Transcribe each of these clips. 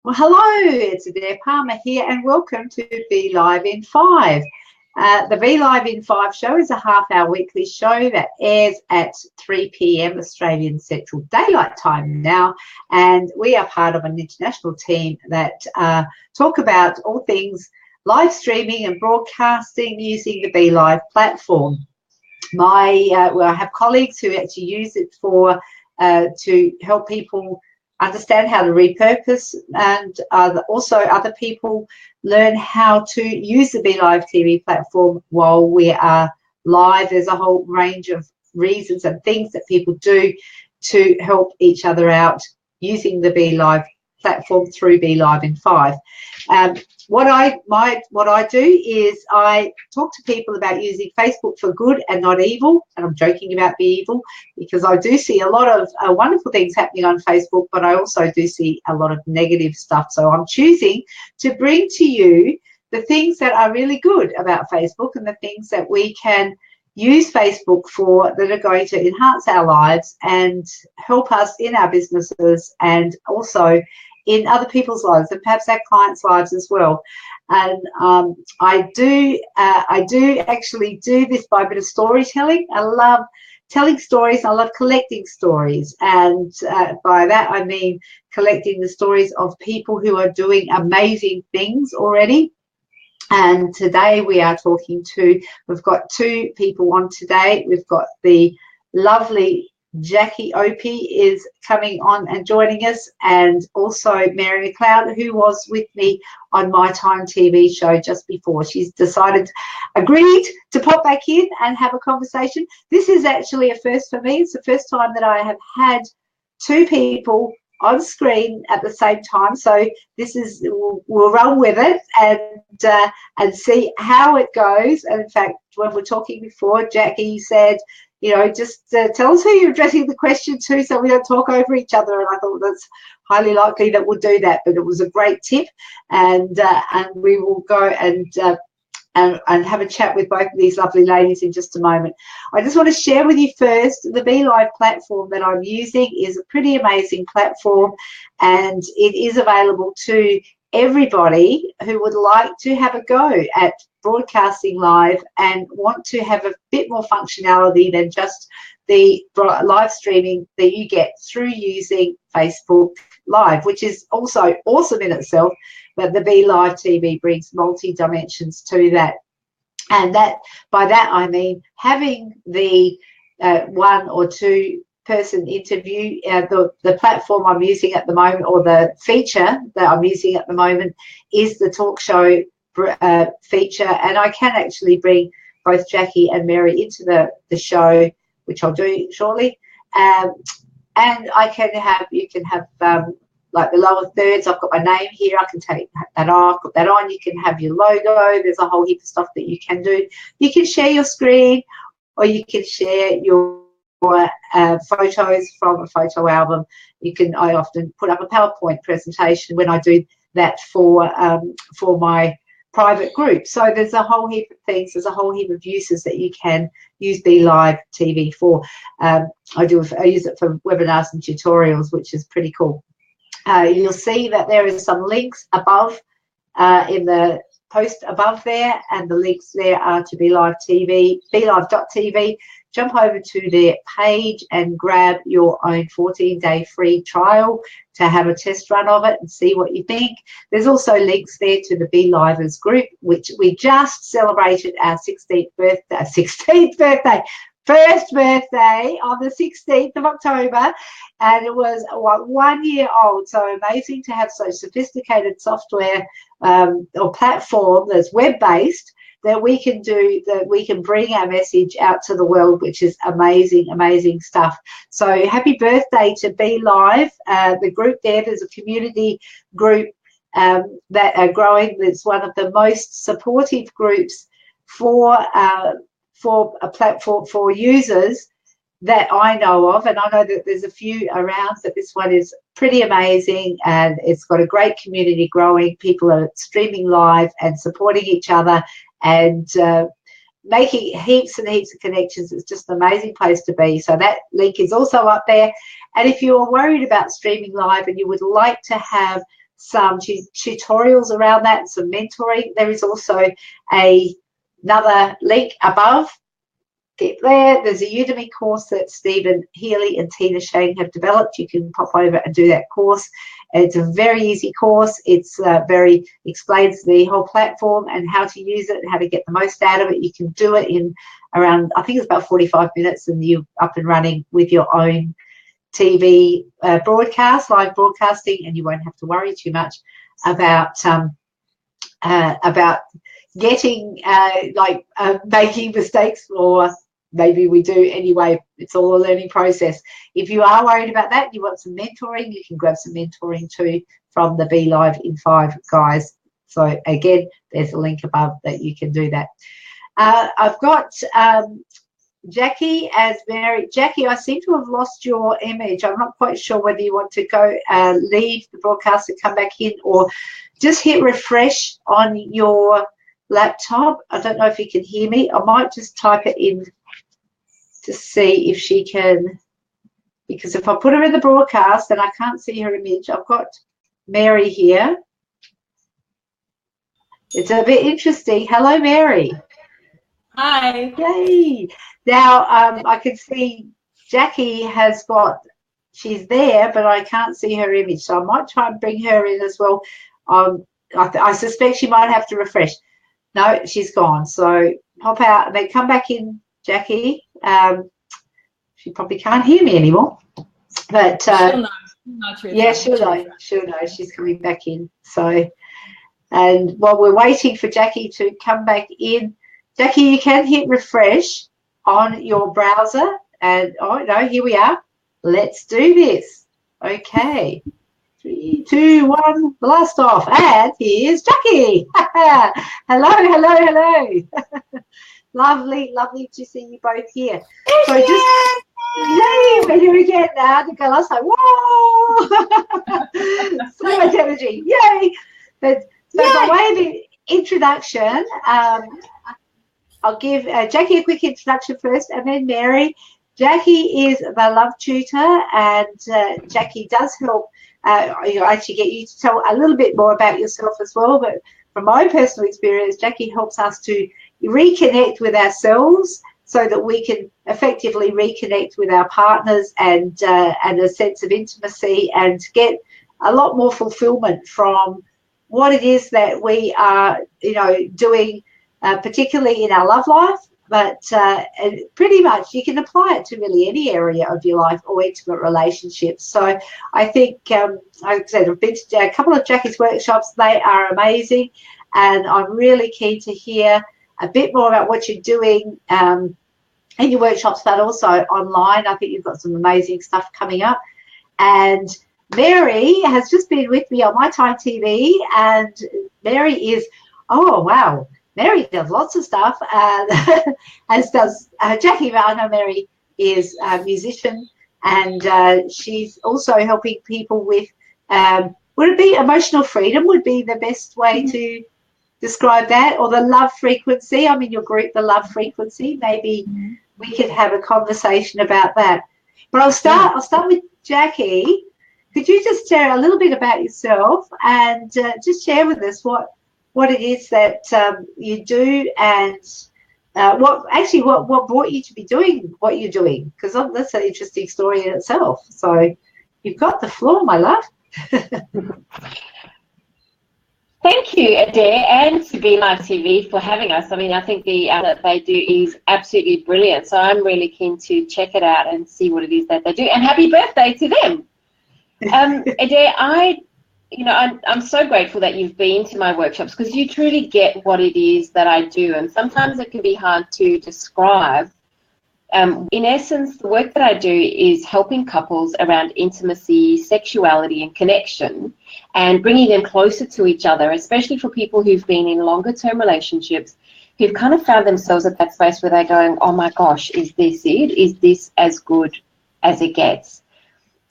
Well, hello, it's Adaire Palmer here, and welcome to Be Live in 5. The Be Live in 5 show is a half-hour weekly show that airs at 3 p.m. Australian Central Daylight Time now, and we are part of an international team that talk about all things live streaming and broadcasting using the Be Live platform. I have colleagues who actually use it for to help people understand how to repurpose, and also other people learn how to use the Be Live TV platform while we are live. There's a whole range of reasons and things that people do to help each other out using the Be Live platform through Be Live in 5. What I do is I talk to people about using Facebook for good and not evil, and I'm joking about the evil because I do see a lot of wonderful things happening on Facebook, but I also do see a lot of negative stuff. So I'm choosing to bring to you the things that are really good about Facebook and the things that we can use Facebook for that are going to enhance our lives and help us in our businesses and also in other people's lives and perhaps our clients' lives as well. And I do actually do this by a bit of storytelling. I love telling stories. I love collecting stories, and by that I mean collecting the stories of people who are doing amazing things already. And today we've got two people on today. We've got the lovely Jacque Opie is coming on and joining us, and also Mary McLeod, who was with me on my Time TV show just before. She's agreed to pop back in and have a conversation. This is actually a first for me. It's the first time that I have had two people on screen at the same time, so we'll run with it and see how it goes. And in fact, when we're talking before, Jackie said, just tell us who you're addressing the question to so we don't talk over each other. And I thought that's highly likely that we'll do that. But it was a great tip, and we will go and have a chat with both of these lovely ladies in just a moment. I just want to share with you first, the Be Live platform that I'm using is a pretty amazing platform, and it is available to everybody who would like to have a go at broadcasting live and want to have a bit more functionality than just the live streaming that you get through using Facebook Live, which is also awesome in itself, but the Be Live TV brings multi-dimensions to that. And by that I mean having the one or two person interview. The platform I'm using at the moment, or the feature that I'm using at the moment, is the talk show feature, and I can actually bring both Jackie and Mary into the show, which I'll do shortly, and you can have like the lower thirds. I've got my name here. I can take that off, put that on. You can have your logo. There's a whole heap of stuff that you can do. You can share your screen, or you can share your photos from a photo album. I often put up a PowerPoint presentation when I do that for my private group. So there's a whole heap of things. There's a whole heap of uses that you can use Be Live TV for. I use it for webinars and tutorials, which is pretty cool. You'll see that there is some links above in the post above there, and the links there are to Be Live TV, BeLive.tv. Jump over to their page and grab your own 14-day free trial to have a test run of it and see what you think. There's also links there to the Be Livers group, which we just celebrated our 16th birthday, first birthday on the 16th of October, and it was 1 year old. So amazing to have such sophisticated software or platform that's web-based, that we can bring our message out to the world, which is amazing stuff. So happy birthday to Be Live. The group there's a community group that are growing. It's one of the most supportive groups for a platform for users that I know of, and I know that there's a few around, but this one is pretty amazing, and it's got a great community growing. People are streaming live and supporting each other and making heaps and heaps of connections. It's just an amazing place to be. So that link is also up there. And if you're worried about streaming live and you would like to have some tutorials around that, some mentoring. There is also another link above. Get there. There's a Udemy course that Stephen Healy and Tina Shane have developed. You can pop over and do that course. It's a very easy course. It's explains the whole platform and how to use it and how to get the most out of it. You can do it in around, I think it's about 45 minutes, and you're up and running with your own TV broadcast, live broadcasting, and you won't have to worry too much about getting making mistakes, or maybe we do anyway. It's all a learning process. If you are worried about that, you want some mentoring, you can grab some mentoring too from the Be Live in 5 guys. So again, there's a link above that you can do that. I've got Jackie as Mary. Jackie, I seem to have lost your image. I'm not quite sure whether you want to go leave the broadcast and come back in, or just hit refresh on your laptop. I don't know if you can hear me. I might just type it in to see if she can, because if I put her in the broadcast and I can't see her image, I've got Mary here. It's a bit interesting. Hello, Mary. Hi. Yay. Now, I can see Jackie has got, she's there, but I can't see her image. So I might try and bring her in as well. I suspect she might have to refresh. No, she's gone. So pop out and then come back in, Jackie. She probably can't hear me anymore. But she'll know. Yeah, she'll know. She'll know. She's coming back in. So, and while we're waiting for Jackie to come back in, Jackie, you can hit refresh on your browser. And, oh, no, here we are. Let's do this. Okay. 3, 2, 1, blast off. And here's Jackie. Hello. Lovely to see you both here. So just, yay, we're here again now. The girl, I was like, whoa. So much energy. Yay. But so by way of introduction, I'll give Jackie a quick introduction first, and then Mary. Jackie is the Love Tutor, and Jackie does help actually get you to tell a little bit more about yourself as well. But from my personal experience, Jackie helps us to reconnect with ourselves so that we can effectively reconnect with our partners and a sense of intimacy, and get a lot more fulfillment from what it is that we are, doing, particularly in our love life. But pretty much you can apply it to really any area of your life or intimate relationships. So I think, like I said, I've been to a couple of Jackie's workshops. They are amazing. And I'm really keen to hear a bit more about what you're doing in your workshops, but also online. I think you've got some amazing stuff coming up. And Mary has just been with me on My Time TV. And Mary is, oh, wow. Mary does lots of stuff, as does Jackie. But I know Mary is a musician, and she's also helping people with, would it be emotional freedom would be the best way to describe that, or the love frequency? I'm in your group, the love frequency. Maybe we could have a conversation about that. But I'll start with Jackie. Could you just share a little bit about yourself and just share with us what it is that you do, and what brought you to be doing what you're doing, because that's an interesting story in itself. So you've got the floor, my love. Thank you, Adaire, and to Be Live TV for having us. I mean, I think the that they do is absolutely brilliant. So I'm really keen to check it out and see what it is that they do. And happy birthday to them. Adaire, I'm so grateful that you've been to my workshops, because you truly get what it is that I do. And sometimes it can be hard to describe. In essence, the work that I do is helping couples around intimacy, sexuality, and connection, and bringing them closer to each other, especially for people who've been in longer-term relationships, who've kind of found themselves at that space where they're going, oh my gosh, is this it? Is this as good as it gets?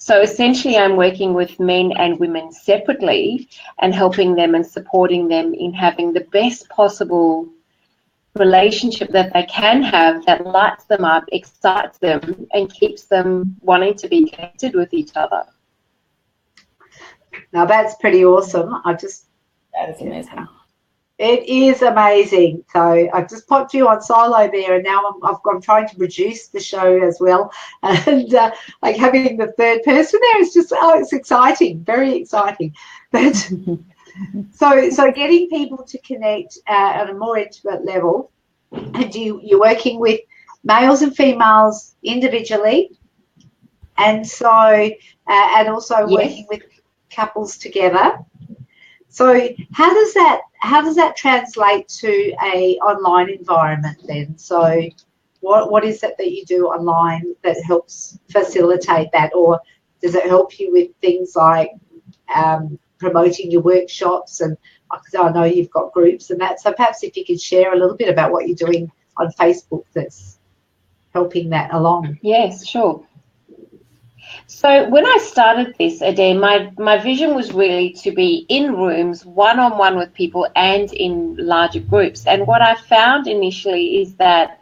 So essentially, I'm working with men and women separately and helping them and supporting them in having the best possible relationship that they can have, that lights them up, excites them, and keeps them wanting to be connected with each other. Now that's pretty awesome. That is amazing. It is amazing. So I've just popped you on solo there, and now I'm trying to produce the show as well, and like having the third person there is just it's exciting, very exciting. But so getting people to connect at a more intimate level, and you're working with males and females individually, and so and also working with couples together. So how does that translate to a online environment then? So what is it that you do online that helps facilitate that, or does it help you with things like promoting your workshops? And I know you've got groups and that, so perhaps if you could share a little bit about what you're doing on Facebook that's helping that along. Yes, sure. So when I started this, Adaire, my vision was really to be in rooms, one-on-one with people and in larger groups. And what I found initially is that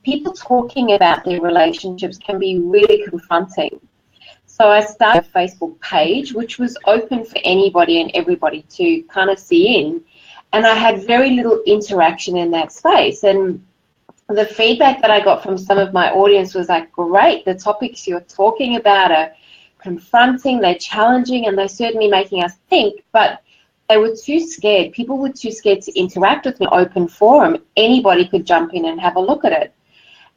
people talking about their relationships can be really confronting. So I started a Facebook page, which was open for anybody and everybody to kind of see in. And I had very little interaction in that space. And the feedback that I got from some of my audience was like, great, the topics you're talking about are confronting, they're challenging, and they're certainly making us think, but they were too scared. People were too scared to interact with an open forum. Anybody could jump in and have a look at it.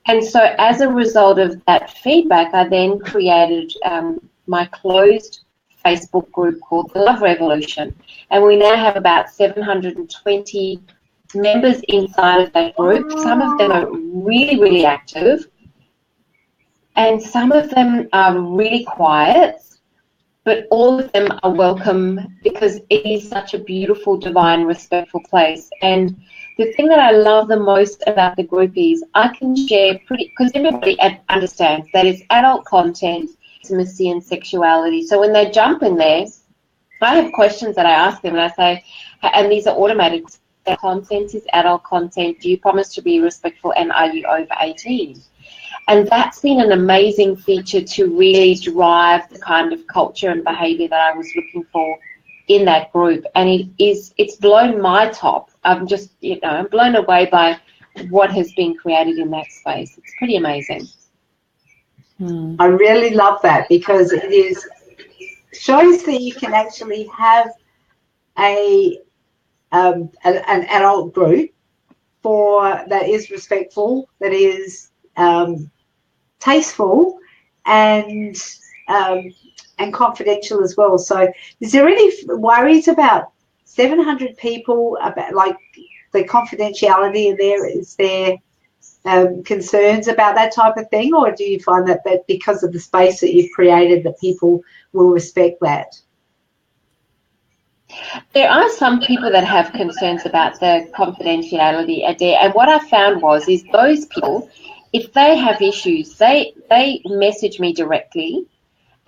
And so as a result of that feedback, I then created my closed Facebook group called the Love Revolution. And we now have about 720 members inside of that group. Some of them are really, really active, and some of them are really quiet, but all of them are welcome because it is such a beautiful, divine, respectful place. And the thing that I love the most about the group is I can share because everybody understands that it's adult content, intimacy and sexuality. So when they jump in there, I have questions that I ask them, and I say, and these are automated. The content is adult content. Do you promise to be respectful, and are you over 18? And that's been an amazing feature to really drive the kind of culture and behaviour that I was looking for in that group. And it's blown my top. I'm just, I'm blown away by what has been created in that space. It's pretty amazing. I really love that because it shows that you can actually have an adult group that is respectful, that is tasteful, and confidential as well. So, is there any worries about 700 people about like the confidentiality in there? Is there concerns about that type of thing, or do you find that because of the space that you've created, that people will respect that? There are some people that have concerns about the confidentiality, Adaire, and what I found is those people, if they have issues, they message me directly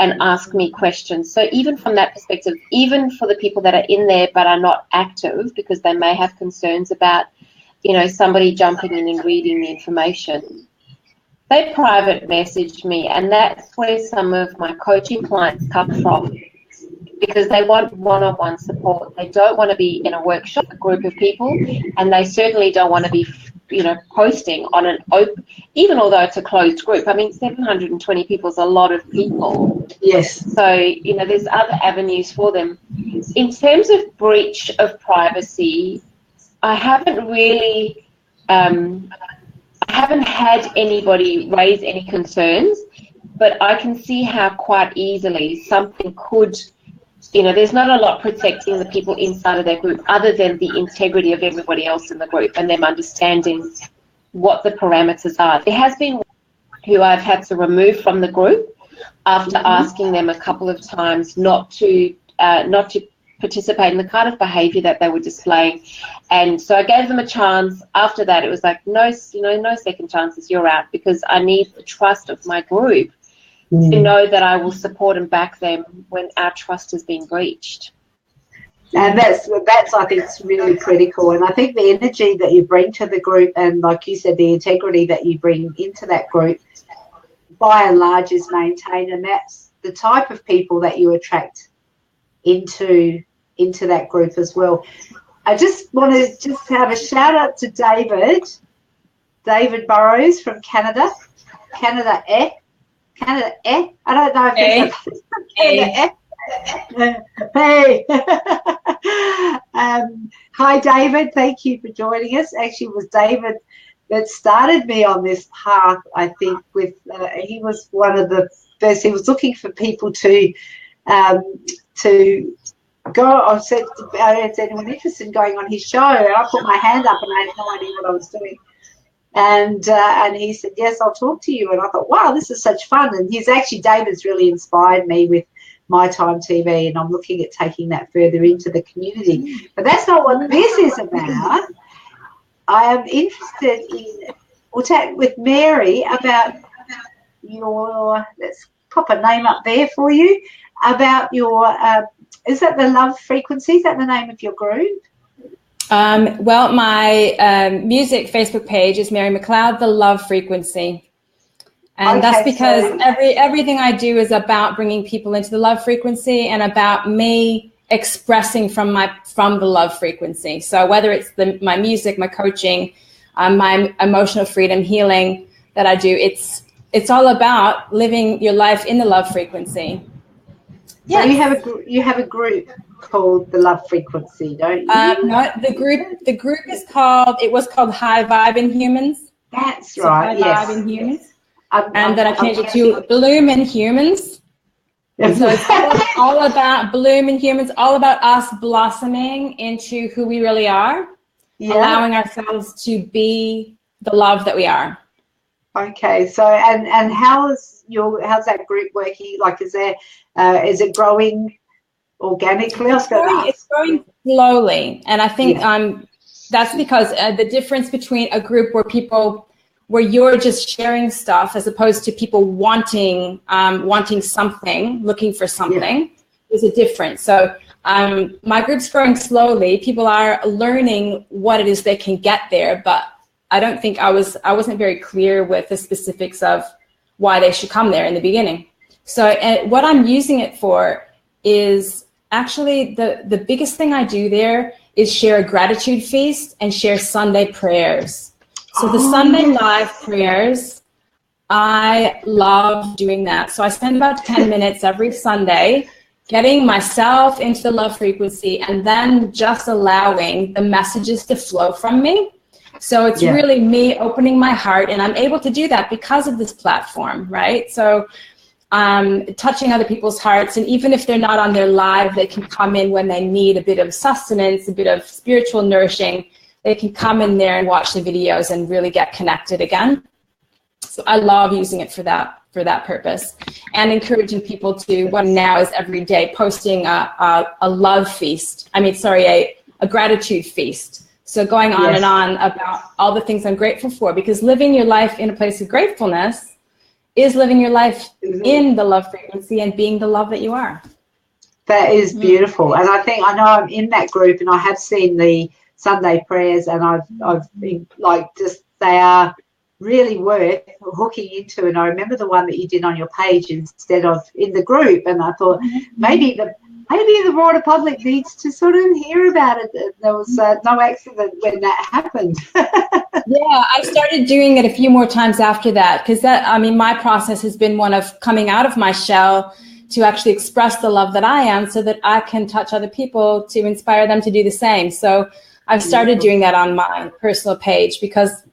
and ask me questions. So even from that perspective, even for the people that are in there but are not active because they may have concerns about, somebody jumping in and reading the information, they private message me, and that's where some of my coaching clients come from. Because they want one-on-one support. They don't want to be in a workshop, a group of people, and they certainly don't want to be, posting on an open, even although it's a closed group. I mean, 720 people is a lot of people. Yes. So, there's other avenues for them. In terms of breach of privacy, I haven't really, I haven't had anybody raise any concerns, but I can see how quite easily something could, there's not a lot protecting the people inside of their group other than the integrity of everybody else in the group and them understanding what the parameters are. There has been who I've had to remove from the group after asking them a couple of times not to participate in the kind of behaviour that they were displaying. And so I gave them a chance. After that, it was like, no second chances, you're out, because I need the trust of my group to know that I will support and back them when our trust has been breached. And that's I think it's really critical. And I think the energy that you bring to the group, and like you said, the integrity that you bring into that group, by and large, is maintained. And that's the type of people that you attract into that group as well. I just want to just have a shout out to David Burrows from Canada. Canada. I don't know if it's Canada. Hey. Hi, David. Thank you for joining us. Actually, it was David that started me on this path, I think. With he was one of the first. He was looking for people to go. I said, is anyone interested in going on his show? And I put my hand up, and I had no idea what I was doing. And he said, yes, I'll talk to you. And I thought, wow, this is such fun. And David's really inspired me with My Time TV, and I'm looking at taking that further into the community. But that's not what this is about. I am interested in, we'll chat with Mary about your, let's pop a name up there for you, about your, is that the Love Frequency? Is that the name of your group? Well, my music Facebook page is Mary McLeod, the Love Frequency. And that's because everything I do is about bringing people into the love frequency and about me expressing from the love frequency. So whether it's my music, my coaching, my emotional freedom healing that I do, it's all about living your life in the love frequency. Yeah, so you have a group called the Love Frequency, don't you? No, the group is called High Vibe in Humans. That's right. High Vibe in Humans. And then I changed it to Bloom in Humans. And so it's all about Bloom in Humans, all about us blossoming into who we really are, allowing ourselves to be the love that we are. Okay, so and how's that group working? Like, is it growing organically? It's growing slowly, and I think that's because the difference between a group where you're just sharing stuff as opposed to people wanting something, looking for something, is a difference. So my group's growing slowly. People are learning what it is they can get there, but I don't think I wasn't very clear with the specifics of why they should come there in the beginning. So what I'm using it for is actually the biggest thing I do there is share a gratitude feast and share Sunday prayers. So the Sunday live prayers, I love doing that. So I spend about 10 minutes every Sunday getting myself into the love frequency and then just allowing the messages to flow from me. So it's really me opening my heart, and I'm able to do that because of this platform, right? So touching other people's hearts, and even if they're not on their live, they can come in when they need a bit of sustenance, a bit of spiritual nourishing. They can come in there and watch the videos and really get connected again. So I love using it for that purpose, and encouraging people to, what now is every day, posting a love feast. A gratitude feast. So going on and on about all the things I'm grateful for, because living your life in a place of gratefulness is living your life in the love frequency and being the love that you are. That is beautiful. And I know I'm in that group, and I have seen the Sunday prayers, and I've been they are really worth hooking into. And I remember the one that you did on your page instead of in the group, and I thought maybe the broader public needs to sort of hear about it. There was no accident when that happened. Yeah, I started doing it a few more times after that, because my process has been one of coming out of my shell to actually express the love that I am, so that I can touch other people to inspire them to do the same. So I've started doing that on my personal page, because,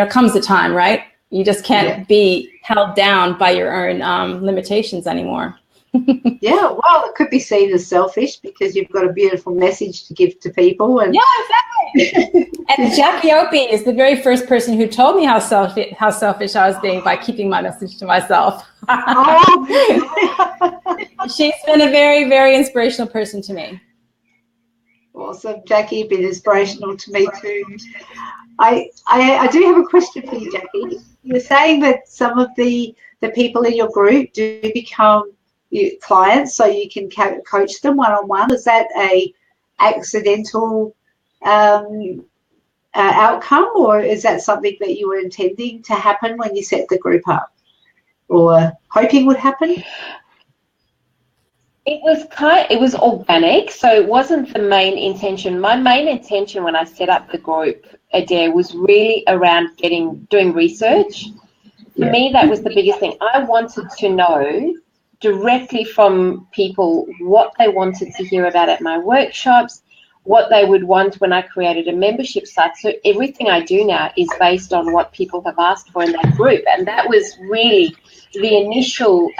comes a time, right? You just can't be held down by your own limitations anymore. Yeah, well, it could be seen as selfish because you've got a beautiful message to give to people. And exactly. And Jacque Opie is the very first person who told me how selfish I was being by keeping my message to myself. She's been a very, very inspirational person to me. Awesome. Jacque, you've been inspirational to me too. I do have a question for you, Jacque. You're saying that some of the people in your group do become clients, so you can coach them one-on-one. Is that a accidental outcome, or is that something that you were intending to happen when you set the group up, or hoping would happen? It was organic, so it wasn't the main intention. My main intention when I set up the group, Adaire, was really around doing research. For me, that was the biggest thing. I wanted to know directly from people what they wanted to hear about at my workshops, what they would want when I created a membership site. So everything I do now is based on what people have asked for in that group, and that was really the initial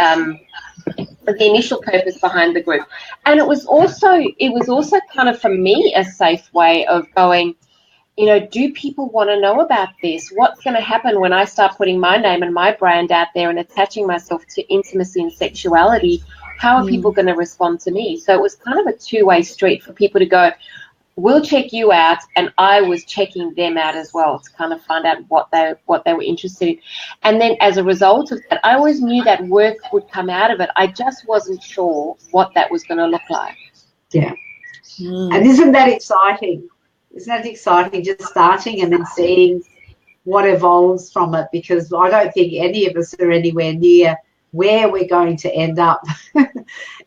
purpose behind the group. And it was also kind of for me a safe way of going, you know, do people want to know about this? What's going to happen when I start putting my name and my brand out there and attaching myself to intimacy and sexuality? How are people going to respond to me? So it was kind of a two-way street for people to go, we'll check you out, and I was checking them out as well to kind of find out what they were interested in. And then as a result of that, I always knew that work would come out of it. I just wasn't sure what that was going to look like. Yeah. And isn't that exciting? Isn't that exciting, just starting and then seeing what evolves from it? Because I don't think any of us are anywhere near where we're going to end up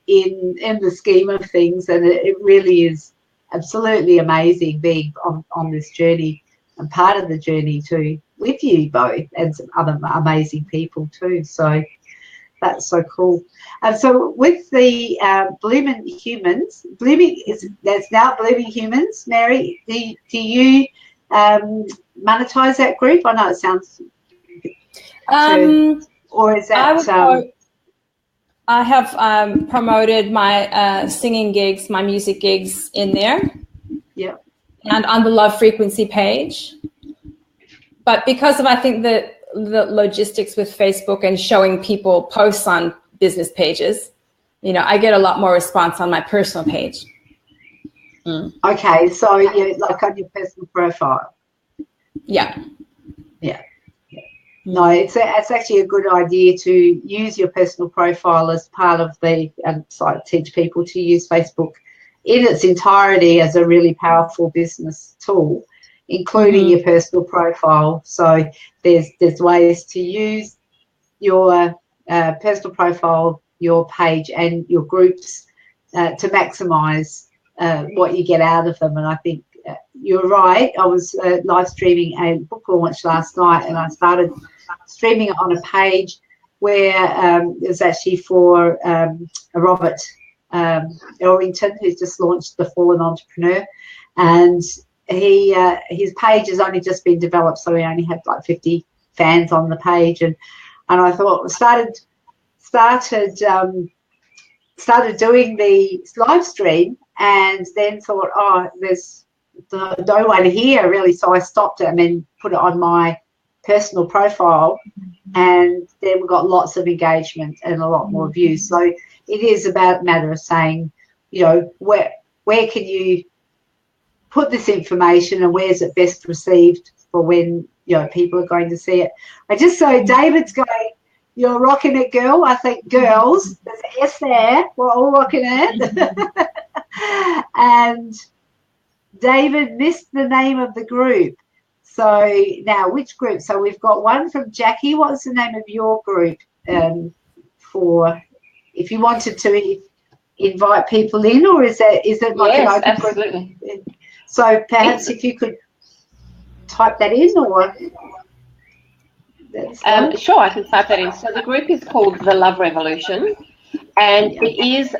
in the scheme of things, and it really is absolutely amazing being on this journey and part of the journey too, with you both and some other amazing people too. So that's so cool. And so with the Blooming Humans, that's now Blooming Humans, Mary, do you monetize that group? I know it sounds or is that I have promoted my singing gigs, my music gigs in there. Yeah. And on the Love Frequency page. But because of, I think, the logistics with Facebook and showing people posts on business pages, you know, I get a lot more response on my personal page. Okay, so you like on your personal profile. Yeah. No, it's actually a good idea to use your personal profile as part of the so I teach people to use Facebook in its entirety as a really powerful business tool, including your personal profile. So there's ways to use your personal profile, your page, and your groups to maximise what you get out of them. And I think you're right. I was live streaming a book launch last night, and I started streaming it on a page where it was actually for Robert Elrington, who's just launched The Fallen Entrepreneur, and his page has only just been developed, so he only had like 50 fans on the page, and I thought started doing the live stream, and then thought, oh, there's no one here really, so I stopped it and then put it on my personal profile, and then we got lots of engagement and a lot more views. So it is about a matter of saying, you know, where can you put this information and where's it best received for when, you know, people are going to see it. I just saw David's going, you're rocking it, girl. I think girls, there's an S there, we're all rocking it. And David missed the name of the group. So now, which group? So we've got one from Jackie. What's the name of your group? For if you wanted to invite people in, or is it like an open absolutely group? So perhaps if you could type that in, or sure, I can type that in. So the group is called the Love Revolution, and it is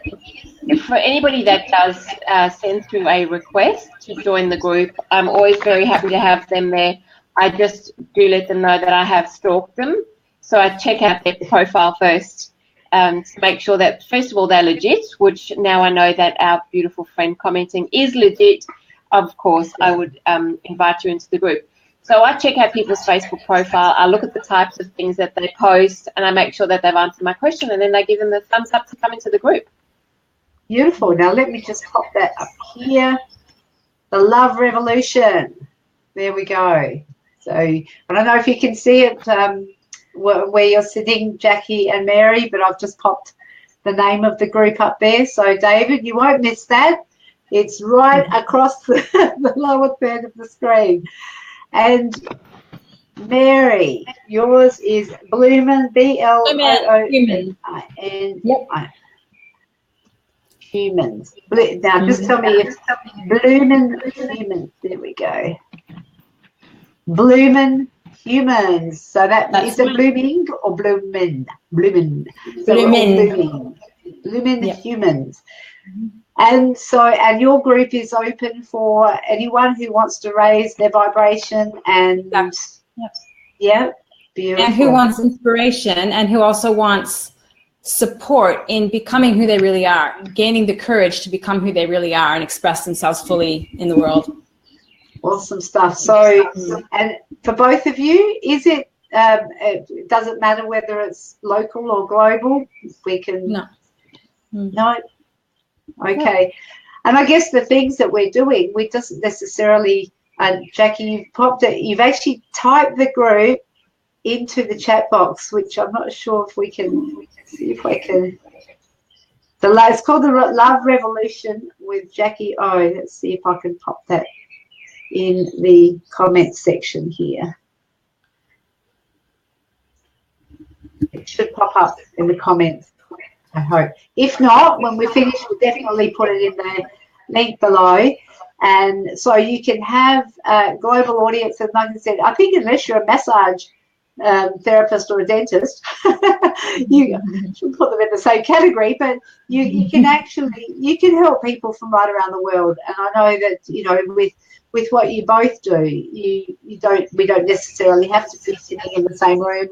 for anybody that does send through a request to join the group. I'm always very happy to have them there. I just do let them know that I have stalked them, so I check out their profile first to make sure that, first of all, they're legit, which now I know that our beautiful friend commenting is legit. Of course, I would invite you into the group. So I check out people's Facebook profile, I look at the types of things that they post, and I make sure that they've answered my question, and then I give them the thumbs up to come into the group. Beautiful. Now let me just pop that up here. The Love Revolution. There we go. So I don't know if you can see it where you're sitting, Jackie and Mary, but I've just popped the name of the group up there. So David, you won't miss that. It's right across the lower third of the screen. And Mary, yours is Bloomin, BLOOMIN. Yep. humans. Now, just tell me if blooming humans. There we go. Blooming humans. So is it blooming or bloomin'? Bloomin'. So blooming humans. And your group is open for anyone who wants to raise their vibration and beautiful. And who wants inspiration and who also wants support in becoming who they really are, gaining the courage to become who they really are and express themselves fully in the world. Awesome stuff. So, and for both of you, is it doesn't matter whether it's local or global? We can. No. Okay. And I guess the things that we're doing, we doesn't necessarily. Jackie, you've actually typed the group into the chat box, which I'm not sure if we can see if I can. It's called the Love Revolution with Jackie O. Let's see if I can pop that in the comment section here. It should pop up in the comments, I hope. If not, when we finish, we'll definitely put it in the link below. And so you can have a global audience. And like I said, I think unless you're a massage therapist or a dentist, you should put them in the same category, but you can help people from right around the world. And I know that, with what you both do, we don't necessarily have to be sitting in the same room,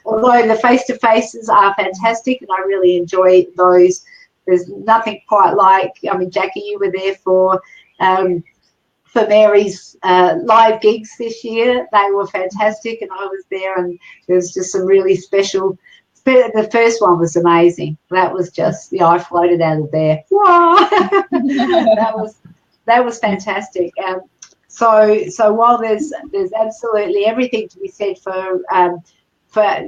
although the face-to-faces are fantastic and I really enjoy those. There's nothing quite like, Jackie, you were there for Mary's live gigs this year. They were fantastic and I was there, and there was just some really special. The first one was amazing. That was just, I floated out of there. That was fantastic. So while there's absolutely everything to be said for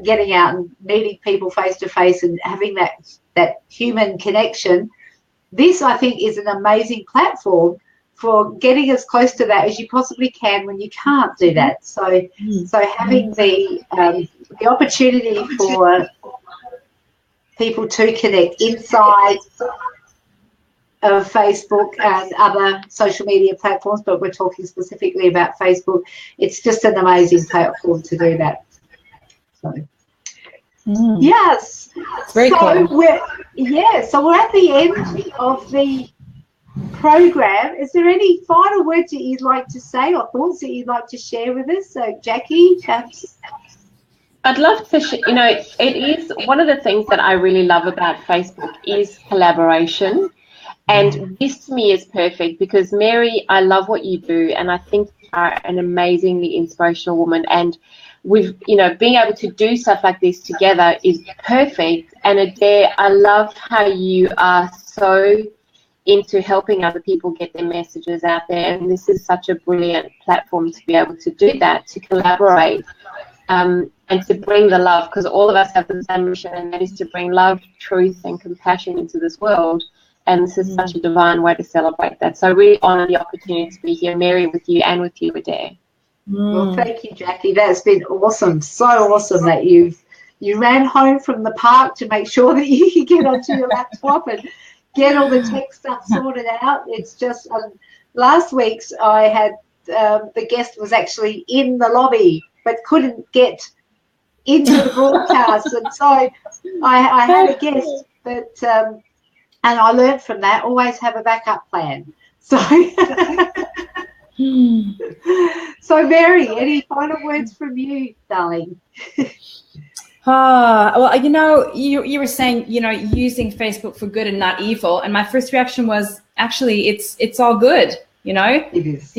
getting out and meeting people face to face and having that human connection, this I think is an amazing platform for getting as close to that as you possibly can when you can't do that. So having the opportunity for people to connect inside of Facebook and other social media platforms, but we're talking specifically about Facebook. It's just an amazing platform to do that. So yes, very cool. So we're at the end of the program. Is there any final words that you'd like to say or thoughts that you'd like to share with us? So Jackie, perhaps. I'd love to it is one of the things that I really love about Facebook is collaboration. And this to me is perfect because Mary, I love what you do, and I think you are an amazingly inspirational woman. And we've, being able to do stuff like this together is perfect. And Adaire, I love how you are so into helping other people get their messages out there. And this is such a brilliant platform to be able to do that, to collaborate and to bring the love, because all of us have the same mission, and that is to bring love, truth, and compassion into this world. And this is such a divine way to celebrate that. So I really honour the opportunity to be here, Mary, with you and with you, Adaire. Well, thank you, Jackie. That's been awesome. So awesome that you ran home from the park to make sure that you could get onto your laptop and get all the tech stuff sorted out. It's just last week's I had the guest was actually in the lobby but couldn't get into the broadcast, and so I had a guest, but and I learned from that, always have a backup plan. So, so Mary, any final words from you, darling? Well, you were saying, using Facebook for good and not evil, and my first reaction was actually it's all good. It is.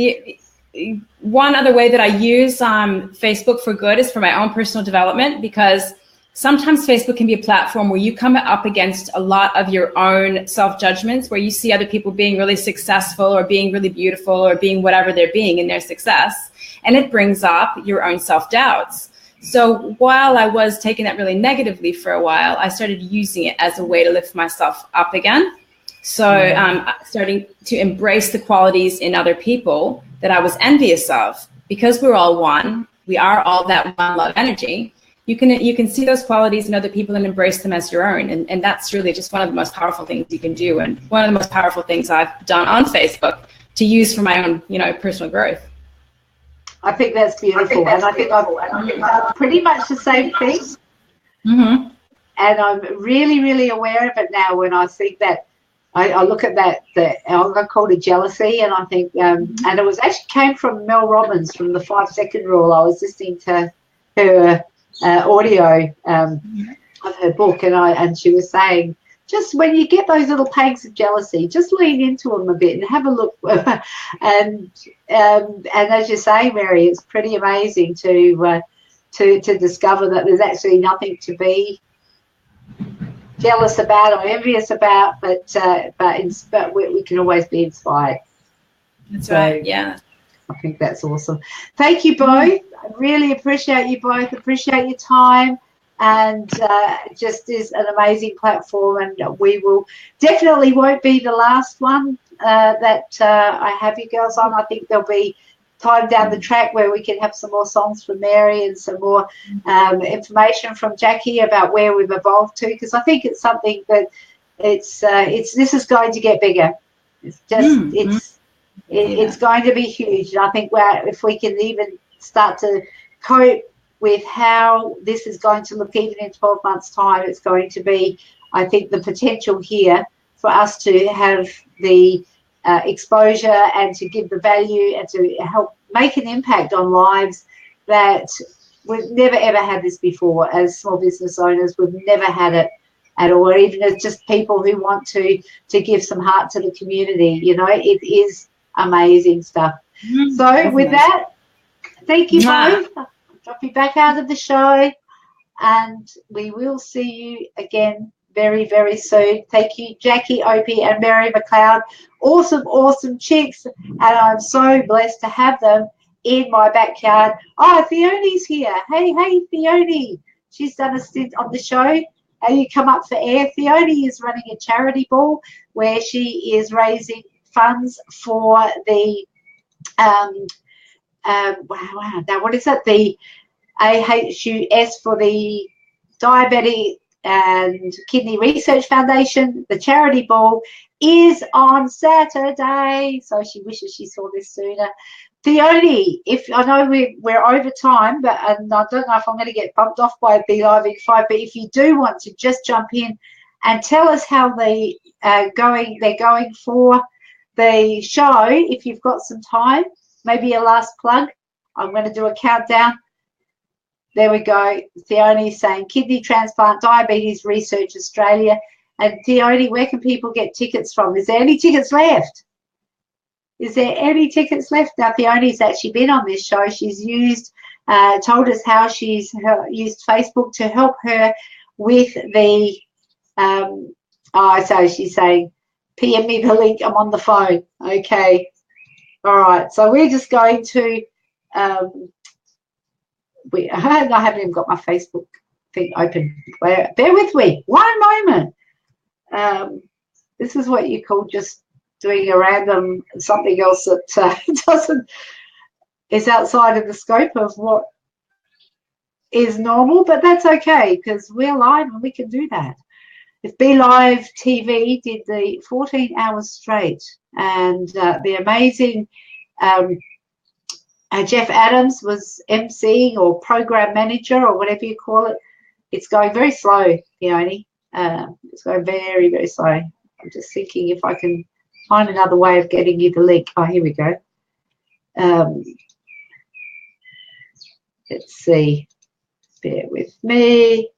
One other way that I use Facebook for good is for my own personal development, because sometimes Facebook can be a platform where you come up against a lot of your own self-judgments, where you see other people being really successful or being really beautiful or being whatever they're being in their success, and it brings up your own self-doubts. So while I was taking that really negatively for a while, I started using it as a way to lift myself up again. So starting to embrace the qualities in other people that I was envious of, because we're all one. We are all that one love energy. you can see those qualities in other people and embrace them as your own. And that's really just one of the most powerful things you can do, and one of the most powerful things I've done on Facebook to use for my own, personal growth. I think that's beautiful. I think I've pretty much the same thing. Mm-hmm. And I'm really, really aware of it now when I think that I look at that, I call it jealousy, and I think, and it was actually came from Mel Robbins from the 5-second rule. I was listening to her audio of her book, and she was saying, just when you get those little pangs of jealousy, just lean into them a bit and have a look. and as you say, Mary, it's pretty amazing to discover that there's actually nothing to be jealous about or envious about, but we can always be inspired. That's right. Yeah, I think that's awesome. Thank you both. I really appreciate you both. Appreciate your time, and just is an amazing platform. And we will definitely won't be the last one that I have you girls on. I think there'll be time down the track where we can have some more songs from Mary and some more information from Jackie about where we've evolved to, because I think it's something that this is going to get bigger. It's just it's going to be huge. And I think if we can even start to cope with how this is going to look even in 12 months' time, it's going to be, I think, the potential here for us to have the exposure and to give the value and to help make an impact on lives that we've never ever had this before. As small business owners, we've never had it at all, or even as just people who want to give some heart to the community. It is amazing stuff. So with that, thank you both. I'll drop you back out of the show, and we will see you again very, very soon. Thank you, Jacque Opie and Mary McLeod. Awesome chicks, and I'm so blessed to have them in my backyard. Oh, Theoni's here. Hey, Theoni. She's done a stint on the show. You come up for air. Theoni is running a charity ball where she is raising funds for the now what is it? The AHUS, for the Diabetic and Kidney Research Foundation. The charity ball is on Saturday, so she wishes she saw this sooner. Theoni, if I know we're over time, but I don't know if I'm going to get bumped off by Be Live in 5, but if you do want to just jump in and tell us how they're going for the show, if you've got some time, maybe a last plug. I'm going to do a countdown. There we go. Theoni saying Kidney Transplant Diabetes Research Australia. And Theoni, where can people get tickets from? Is there any tickets left? Is there any tickets left? Now, Theoni's actually been on this show. She's told us how she's used Facebook to help her with the, so she's saying, PM me the link, I'm on the phone. Okay. All right. So we're just going to, I haven't even got my Facebook thing open. Bear with me. One moment. This is what you call just doing a random something else that is outside of the scope of what is normal, but that's okay because we're live and we can do that. If Be Live TV did the 14 hours straight, and the amazing Jeff Adams was emceeing or program manager or whatever you call it. It's going very slow, Theoni. It's going very, very slow. I'm just thinking if I can find another way of getting you the link. Oh, here we go. Let's see. Bear with me.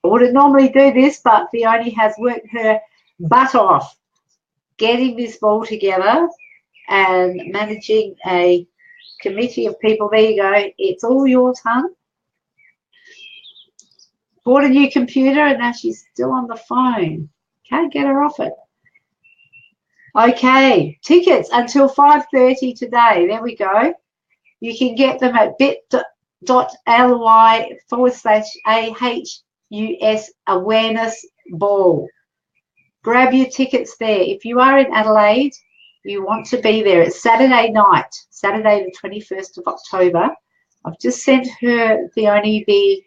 I wouldn't normally do this, but Theoni has worked her butt off getting this ball together and managing a committee of people. There you go. It's all yours, hon. Bought a new computer and now she's still on the phone. Can't get her off it. Okay, tickets until 5:30 today. There we go. You can get them at bit.ly/AHUS Awareness Ball. Grab your tickets there. If you are in Adelaide, you want to be there. It's Saturday night, Saturday the 21st of October. I've just sent her the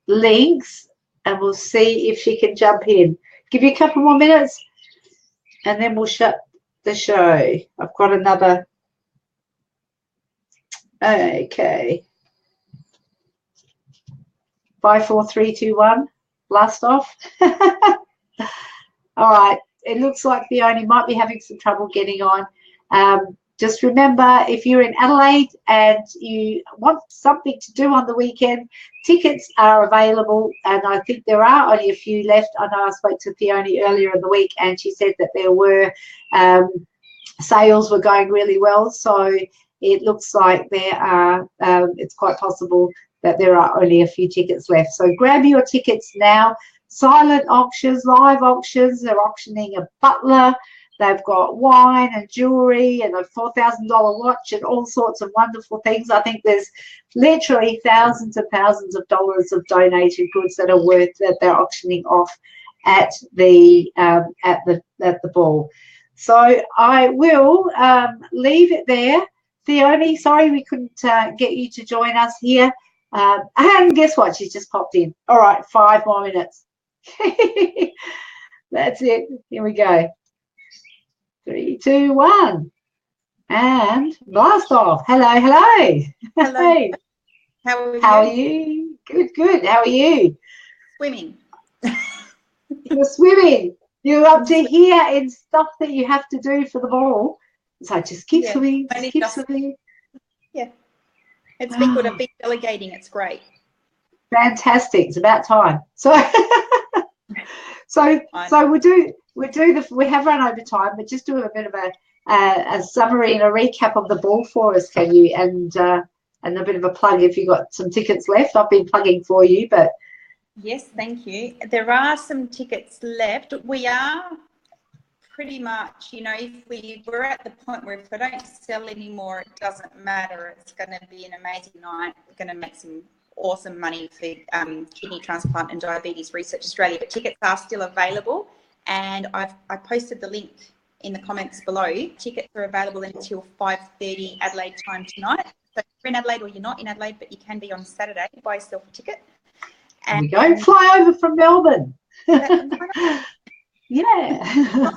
links, and we'll see if she can jump in. Give you a couple more minutes, and then we'll shut the show. I've got another. Okay. 5, 4, 3, 2, 1. Blast off. All right. It looks like Fiona might be having some trouble getting on. Just remember, if you're in Adelaide and you want something to do on the weekend, tickets are available, and I think there are only a few left. I know I spoke to Fiona earlier in the week, and she said that there were sales were going really well. So it looks like there are. It's quite possible that there are only a few tickets left. So grab your tickets now. Silent auctions, live auctions. They're auctioning a butler. They've got wine and jewelry and a $4,000 watch and all sorts of wonderful things. I think there's literally thousands and thousands of dollars of donated goods that are worth that they're auctioning off at the ball. So I will leave it there. Theone, sorry we couldn't get you to join us here. And guess what? She's just popped in. All right, 5 more minutes. That's it. Here we go. 3, 2, 1. And blast off. Hello, hello. Hello. How are you? Good, good. How are you? Swimming. You're swimming. You're up to here in stuff that you have to do for the ball. So just keep swimming. Just keep swimming. Yeah. It's been good. I've been delegating. It's great. Fantastic. It's about time. So we have run over time, but just do a bit of a summary and a recap of the ball for us, can you? And a bit of a plug if you've got some tickets left. I've been plugging for you, but yes, thank you. There are some tickets left. We are pretty much, if we're at the point where if we don't sell anymore, it doesn't matter. It's going to be an amazing night. We're going to make some awesome money for Kidney Transplant and Diabetes Research Australia, but tickets are still available, and I posted the link in the comments below. Tickets are available until 5:30 Adelaide time tonight. So if you're in Adelaide or you're not in Adelaide, but you can be on Saturday, buy yourself a ticket. And we go fly over from Melbourne. Yeah.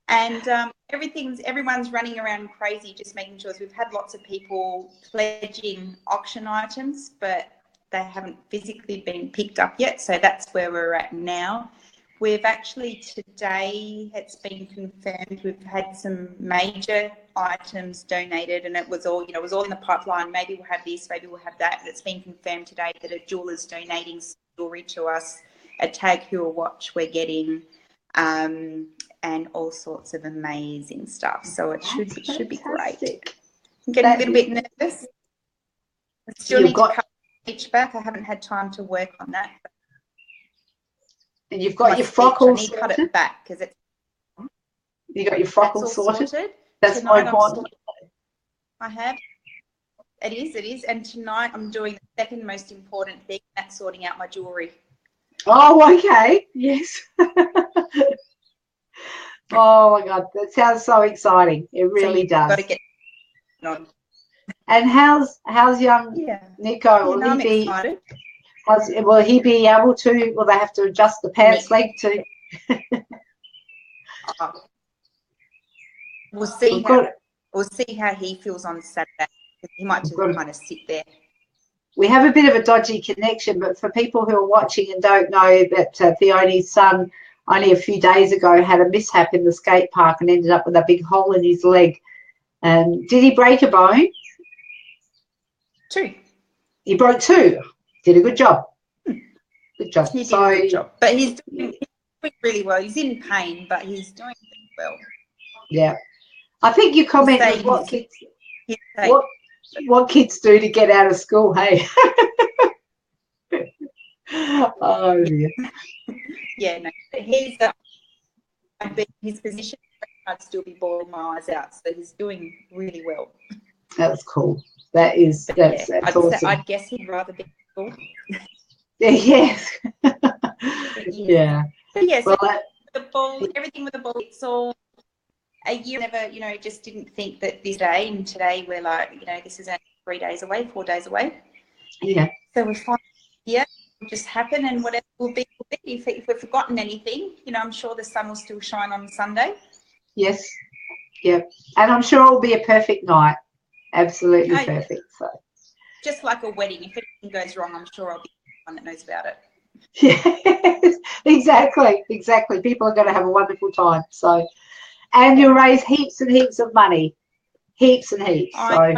And everyone's running around crazy, just making sure. We've had lots of people pledging auction items, but they haven't physically been picked up yet. So that's where we're at now. We've actually today, it's been confirmed, we've had some major items donated, and it was all in the pipeline. Maybe we'll have this, maybe we'll have that, but it's been confirmed today that a jeweller's donating jewellery to us, a Tag Heuer watch we're getting, and all sorts of amazing stuff. So it should be great. I'm getting a little bit nervous. I still need to cut each back. I haven't had time to work on that. And you've got your frock all sorted. I need to cut it back because it's. You got your frock all sorted. That's tonight more important. I have. It is. And tonight I'm doing the second most important thing. That's sorting out my jewellery. Oh, okay. Yes. Oh my God, that sounds so exciting. It really does. Got to get on. And how's young Nico? I'm excited. Will he be able to? Will they have to adjust the pants leg to? We'll see how he feels on Saturday. He might just kind of sit there. We have a bit of a dodgy connection, but for people who are watching and don't know that Theone's son only a few days ago had a mishap in the skate park and ended up with a big hole in his leg. Did he break a bone? 2. He broke 2. Did a good job. Good job. He did a good job. But he's doing really well. He's in pain, but he's doing really well. Yeah. I think you commented what kids do to get out of school, hey? Oh, dear. Yeah, no. His position, I'd still be bawling my eyes out. So he's doing really well. That's cool. That's awesome. I'd guess he'd rather be cool. Yes. Yeah. But yes, the ball, everything with the ball, it's all a year never, you know, just didn't think that this day, and today we're like, you know, this is only 3 days away, 4 days away. Yeah. So we're fine. Yeah, it'll just happen, and whatever will be, will be. If we've forgotten anything, you know, I'm sure the sun will still shine on Sunday. Yes. Yeah. And I'm sure it'll be a perfect night. Absolutely perfect. So. Just like a wedding. If anything goes wrong, I'm sure I'll be the one that knows about it. Yes, exactly. Exactly. People are going to have a wonderful time. So, and you'll raise heaps and heaps of money. Heaps and heaps. So.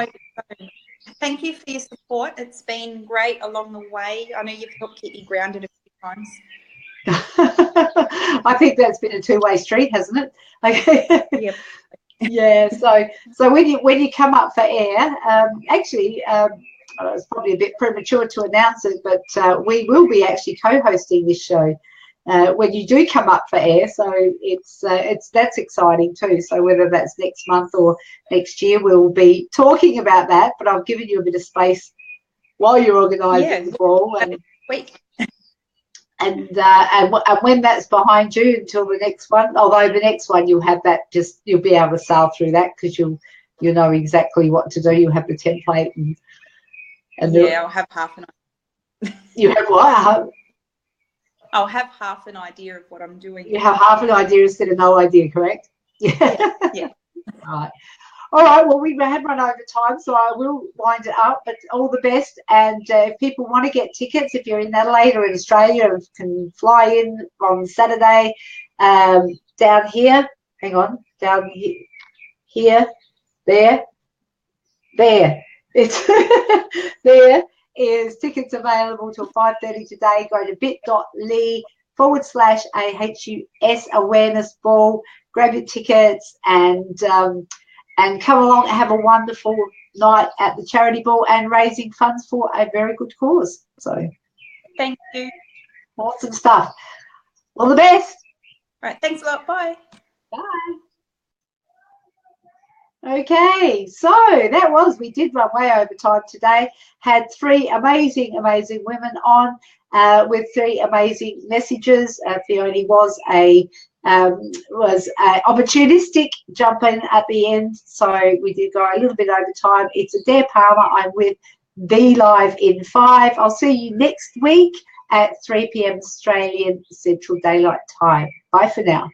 Thank you for your support. It's been great along the way. I know you've helped keep me grounded a few times. I think that's been a two-way street, hasn't it? Okay. Yep. Yeah. So when you come up for air, actually, it's probably a bit premature to announce it, but we will be actually co-hosting this show when you do come up for air. So it's that's exciting too. So whether that's next month or next year, we'll be talking about that. But I've given you a bit of space while you're organising the ball, and when that's behind you until the next one. Although the next one you'll have that, you'll be able to sail through that because you'll know exactly what to do. You'll have the template and I'll have half an idea. You have what? I'll have half an idea of what I'm doing. You have half an idea instead of no idea, correct? Yeah. All right. Well, we had run over time, so I will wind it up. But all the best. And if people want to get tickets, if you're in Adelaide or in Australia, can fly in on Saturday down here. Hang on, down here, there. It's there is tickets available till 5:30 today. Go to bit.ly/AHUS awareness ball. Grab your tickets and come along and have a wonderful night at the charity ball and raising funds for a very good cause. So, thank you. Awesome stuff. All the best. All right. Thanks a lot. Bye. Bye. Okay, so we did run way over time today. Had 3 amazing women on with 3 amazing messages. Fiona was opportunistic jumping at the end, so we did go a little bit over time. It's Adaire Palmer. I'm with Be Live in 5. I'll see you next week at 3 p.m. Australian Central Daylight Time. Bye for now.